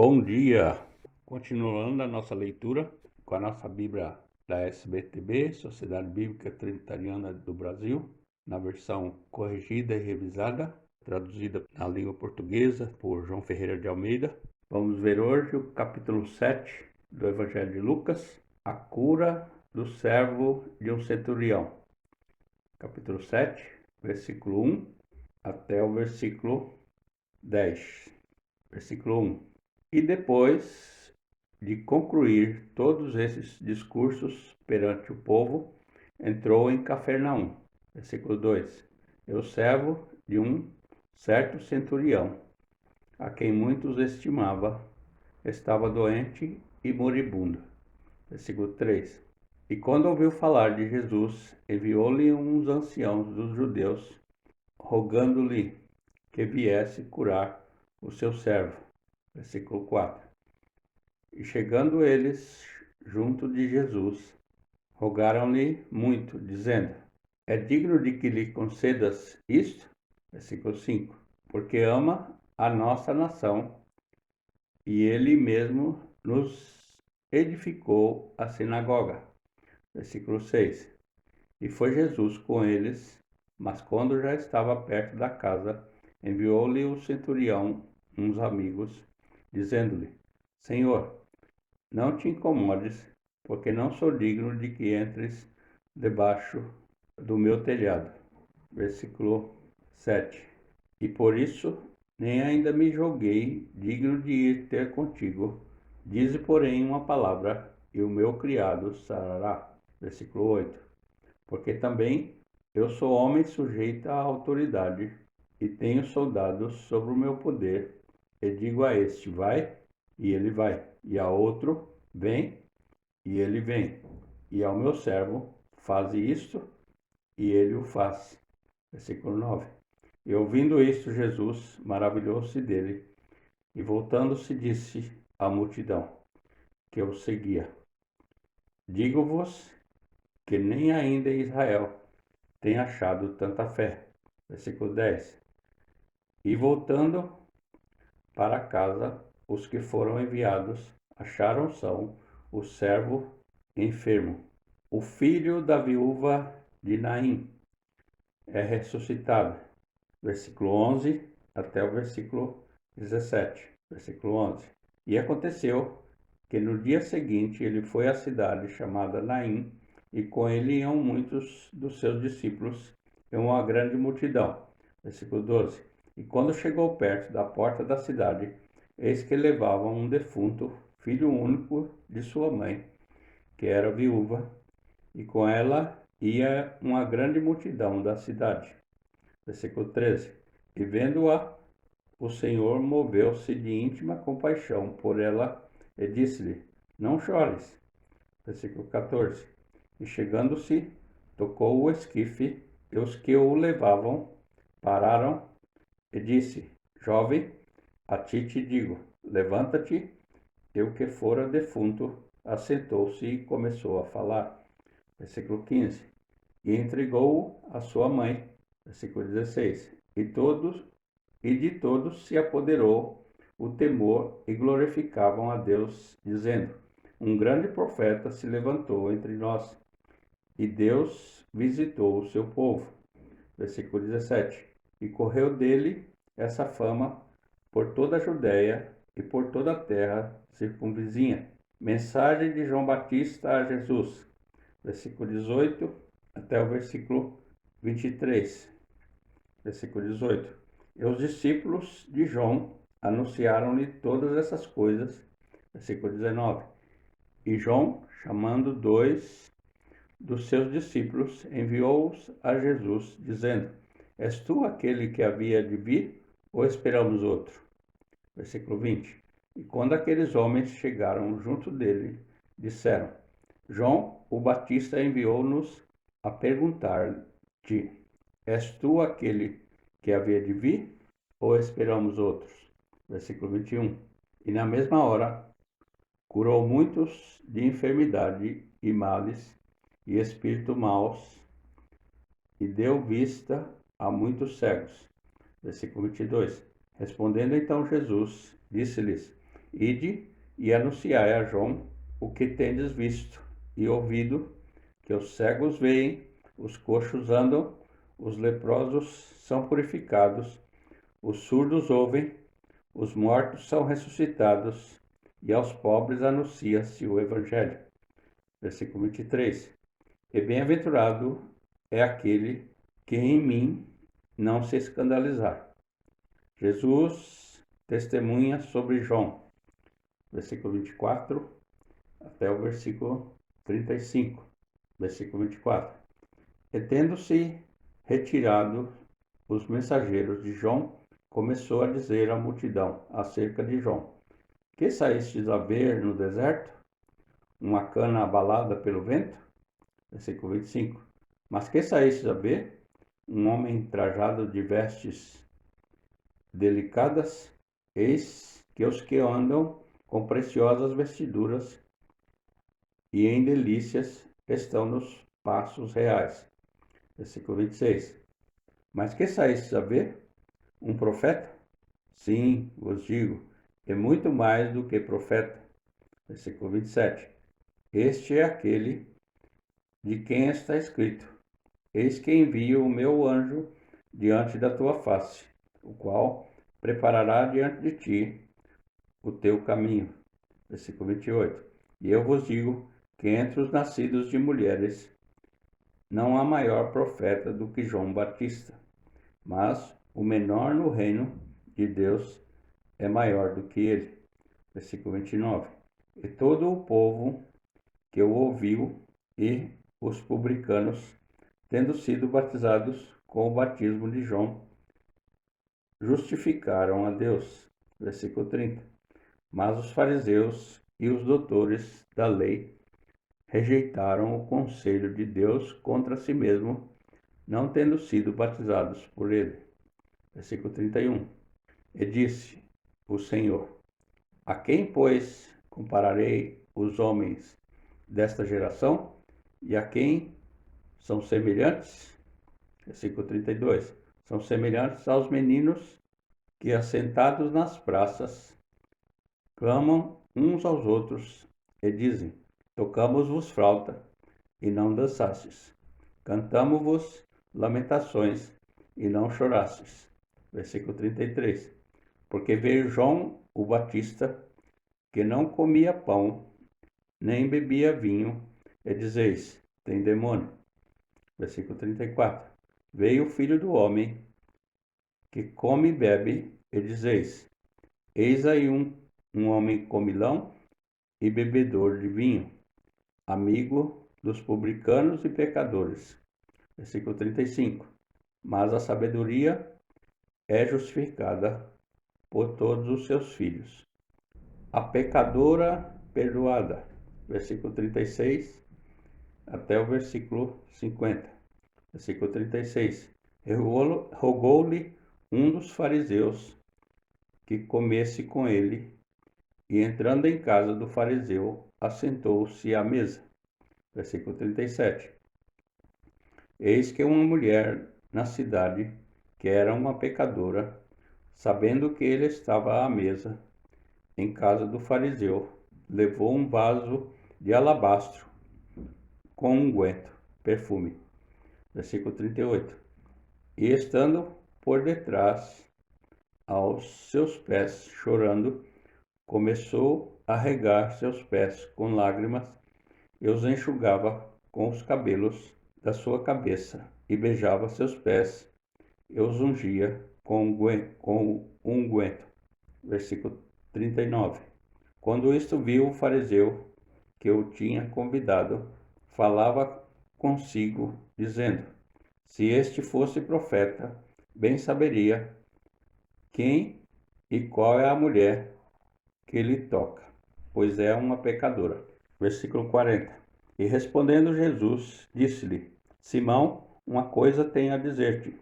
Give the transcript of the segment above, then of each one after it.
Bom dia! Continuando a nossa leitura com a nossa Bíblia da SBTB, Sociedade Bíblica Trinitariana do Brasil, na versão corrigida e revisada, traduzida na língua portuguesa por João Ferreira de Almeida. Vamos ver hoje o capítulo 7 do Evangelho de Lucas, a cura do servo de um centurião. Capítulo 7, versículo 1 até o versículo 10. Versículo 1. E depois de concluir todos esses discursos perante o povo, entrou em Cafarnaum. Versículo 2. Eu servo de um certo centurião, a quem muitos estimava, estava doente e moribundo. Versículo 3. E quando ouviu falar de Jesus, enviou-lhe uns anciãos dos judeus, rogando-lhe que viesse curar o seu servo. Versículo 4. E chegando eles junto de Jesus, rogaram-lhe muito, dizendo: É digno de que lhe concedas isto? Versículo 5. Porque ama a nossa nação e ele mesmo nos edificou a sinagoga. Versículo 6. E foi Jesus com eles, mas quando já estava perto da casa, enviou-lhe o centurião uns amigos, dizendo-lhe: Senhor, não te incomodes, porque não sou digno de que entres debaixo do meu telhado. Versículo 7. E por isso nem ainda me julguei digno de ir ter contigo. Dize, porém, uma palavra, e o meu criado sarará. Versículo 8. Porque também eu sou homem sujeito à autoridade, e tenho soldados sob o meu poder, e digo a este: vai, e ele vai, e a outro: vem, e ele vem, e ao meu servo: faze isto, e ele o faz. Versículo 9. E ouvindo isto, Jesus maravilhou-se dele, e voltando-se disse à multidão que o seguia: Digo-vos que nem ainda em Israel tem achado tanta fé. Versículo 10. E voltando para casa, os que foram enviados acharam são o servo enfermo. O filho da viúva de Naim é ressuscitado. Versículo 11 até o versículo 17. Versículo 11. E aconteceu que no dia seguinte ele foi à cidade chamada Naim, e com ele iam muitos dos seus discípulos e uma grande multidão. Versículo 12. E quando chegou perto da porta da cidade, eis que levavam um defunto, filho único de sua mãe, que era viúva, e com ela ia uma grande multidão da cidade. Versículo 13. E vendo-a, o Senhor moveu-se de íntima compaixão por ela e disse-lhe: Não chores. Versículo 14. E chegando-se, tocou o esquife, e os que o levavam pararam e disse: Jovem, a ti te digo, levanta-te. E o que fora defunto assentou-se e começou a falar. Versículo 15. E entregou-o à sua mãe. Versículo 16. E de todos se apoderou o temor e glorificavam a Deus, dizendo: Um grande profeta se levantou entre nós, e Deus visitou o seu povo. Versículo 17. E correu dele essa fama por toda a Judéia e por toda a terra circunvizinha. Mensagem de João Batista a Jesus. Versículo 18 até o versículo 23. Versículo 18. E os discípulos de João anunciaram-lhe todas essas coisas. Versículo 19. E João, chamando dois dos seus discípulos, enviou-os a Jesus, dizendo: És tu aquele que havia de vir, ou esperamos outro? Versículo 20. E quando aqueles homens chegaram junto dele, disseram: João, o Batista, enviou-nos a perguntar-te: És tu aquele que havia de vir, ou esperamos outros? Versículo 21. E na mesma hora curou muitos de enfermidade e males e espíritos maus, e deu vista a muitos cegos. Versículo 22. Respondendo então Jesus, disse-lhes: Ide e anunciai a João o que tendes visto e ouvido, que os cegos veem, os coxos andam, os leprosos são purificados, os surdos ouvem, os mortos são ressuscitados, e aos pobres anuncia-se o Evangelho. Versículo 23. E bem-aventurado é aquele que em mim não se escandalizar. Jesus testemunha sobre João. Versículo 24 até o versículo 35. Versículo 24. E tendo-se retirado os mensageiros de João, começou a dizer à multidão acerca de João: Que saístes a ver no deserto? Uma cana abalada pelo vento? Versículo 25. Mas que saístes a ver? Um homem trajado de vestes delicadas? Eis que os que andam com preciosas vestiduras e em delícias estão nos passos reais. Versículo 26. Mas que saístes a ver? Um profeta? Sim, vos digo, é muito mais do que profeta. Versículo 27. Este é aquele de quem está escrito: Eis que envio o meu anjo diante da tua face, o qual preparará diante de ti o teu caminho. Versículo 28. E eu vos digo que entre os nascidos de mulheres não há maior profeta do que João Batista, mas o menor no reino de Deus é maior do que ele. Versículo 29. E todo o povo que o ouviu e os publicanos, tendo sido batizados com o batismo de João, justificaram a Deus. Versículo 30. Mas os fariseus e os doutores da lei rejeitaram o conselho de Deus contra si mesmo, não tendo sido batizados por ele. Versículo 31. E disse o Senhor: A quem, pois, compararei os homens desta geração? E a quem são semelhantes? Versículo 32. São semelhantes aos meninos que, assentados nas praças, clamam uns aos outros e dizem: Tocamos-vos flauta e não dançastes. Cantamo-vos lamentações e não chorastes. Versículo 33. Porque veio João o Batista, que não comia pão, nem bebia vinho, e dizeis: Tem demônio. Versículo 34. Veio o Filho do Homem, que come e bebe, e dizeis: Eis aí um homem comilão e bebedor de vinho, amigo dos publicanos e pecadores. Versículo 35. Mas a sabedoria é justificada por todos os seus filhos. A pecadora perdoada. Versículo 36 até o versículo 50. Versículo 36. Rogou-lhe um dos fariseus que comesse com ele, e entrando em casa do fariseu, assentou-se à mesa. Versículo 37. Eis que uma mulher na cidade, que era uma pecadora, sabendo que ele estava à mesa em casa do fariseu, levou um vaso de alabastro com unguento, perfume. Versículo 38. E estando por detrás aos seus pés, chorando, começou a regar seus pés com lágrimas e os enxugava com os cabelos da sua cabeça, e beijava seus pés e os ungia com unguento. Versículo 39. Quando isto viu o fariseu que o tinha convidado, falava consigo, dizendo: Se este fosse profeta, bem saberia quem e qual é a mulher que lhe toca, pois é uma pecadora. Versículo 40. E respondendo Jesus, disse-lhe: Simão, uma coisa tenho a dizer-te.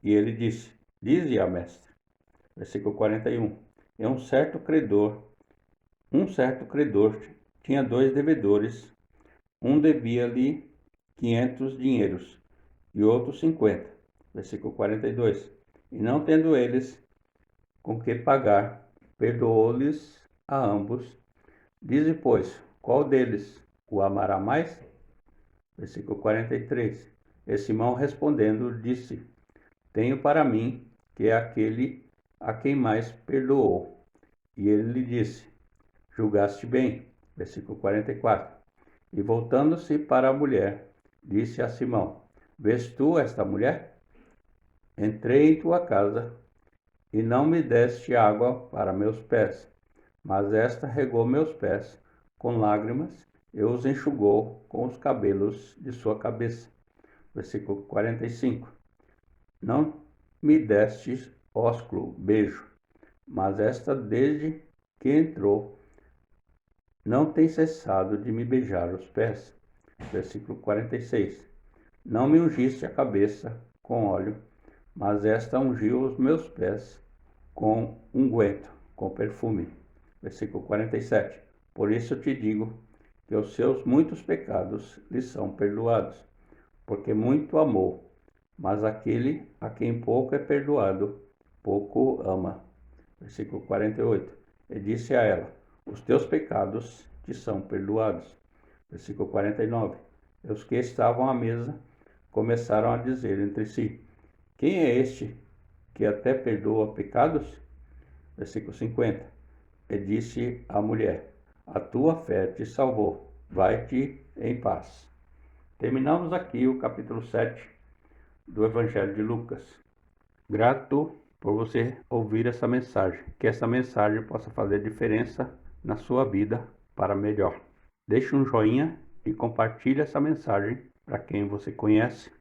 E ele disse: Dize-a, mestre. Versículo 41. E um certo credor tinha 2 devedores. Um devia-lhe 500 dinheiros e outro 50. Versículo 42. E não tendo eles com que pagar, perdoou-lhes a ambos. Dize, pois, qual deles o amará mais? Versículo 43. E Simão respondendo disse: Tenho para mim que é aquele a quem mais perdoou. E ele lhe disse: Julgaste bem. Versículo 44. E voltando-se para a mulher, disse a Simão: Vês tu esta mulher? Entrei em tua casa e não me deste água para meus pés, mas esta regou meus pés com lágrimas e os enxugou com os cabelos de sua cabeça. Versículo 45. Não me destes ósculo, beijo, mas esta desde que entrou não tem cessado de me beijar os pés. Versículo 46. Não me ungiste a cabeça com óleo, mas esta ungiu os meus pés com unguento, com perfume. Versículo 47. Por isso te digo que os seus muitos pecados lhe são perdoados, porque muito amou. Mas aquele a quem pouco é perdoado, pouco ama. Versículo 48. E disse a ela: Os teus pecados te são perdoados. Versículo 49. E os que estavam à mesa começaram a dizer entre si: Quem é este que até perdoa pecados? Versículo 50. E disse a mulher: A tua fé te salvou. Vai-te em paz. Terminamos aqui o capítulo 7 do Evangelho de Lucas. Grato por você ouvir essa mensagem. Que essa mensagem possa fazer diferença na sua vida para melhor. Deixe um joinha e compartilhe essa mensagem para quem você conhece